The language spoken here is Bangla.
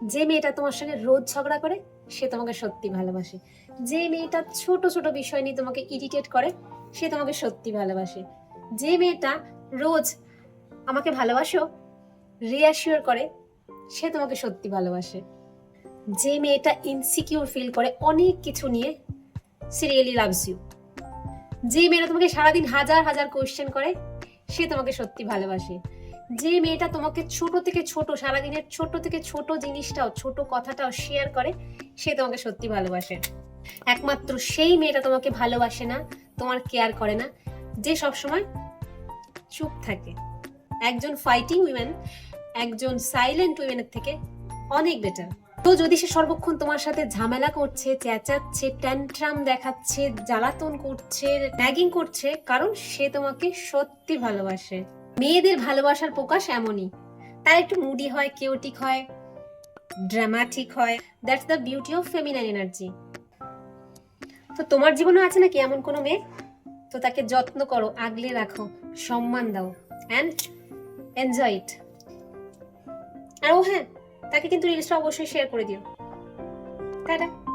যে মেয়েটা তোমার সঙ্গে রোজ ঝগড়া করে সে তোমাকে সত্যি ভালোবাসে। যে মেয়েটা ছোট ছোট বিষয় নিয়ে তোমাকে ইরিটেট করে সে তোমাকে সত্যি ভালোবাসে। যে মেয়েটা রোজ আমাকে ভালোবাসো রিঅ্যাসিওর করে সে তোমাকে সত্যি ভালোবাসে। যে মেয়েটা ইনসিকিউর ফিল করে অনেক কিছু নিয়ে সে রিয়েলি লাভস ইউ। যে মেয়েটা তোমাকে সারাদিন হাজার হাজার কোয়েশ্চেন করে সে তোমাকে সত্যি ভালোবাসে। যে মেয়েটা তোমাকে ছোট থেকে ছোট সারাদিনের ছোট থেকে ছোট জিনিসটাও ছোট কথাটাও শেয়ার করে সে তোমাকে সত্যি ভালোবাসে। একমাত্র সেই মেয়েটা তোমাকে ভালোবাসে না, তোমার কেয়ার করে না, যে সবসময় চুপ থাকে। একজন ফাইটিং উইমেন একজন সাইলেন্ট উইমেনের থেকে অনেক বেটার। তো যদি সে সর্বক্ষণ তোমার সাথে ঝামেলা করছে, চেঁচাচ্ছে, ট্যান্ট্রাম দেখাচ্ছে, জ্বালাতন করছে, ন্যাগিং করছে, কারণ সে তোমাকে সত্যি ভালোবাসে। মেয়েদের ভালোবাসার প্রকাশ এমনই, তাই একটু মুডি হয়, কেওটিক হয়, ড্রামাটিক হয়। That's the beauty of feminine energy. তো তোমার জীবনে আছে নাকি এমন কোনো মেয়ে? তো তাকে যত্ন করো, আগলে রাখো, সম্মান দাও অ্যান্ড এনজয় ইট। আর ও হ্যাঁ, তাকে কিন্তু রিলসটা অবশ্যই শেয়ার করে দিও। টাটা।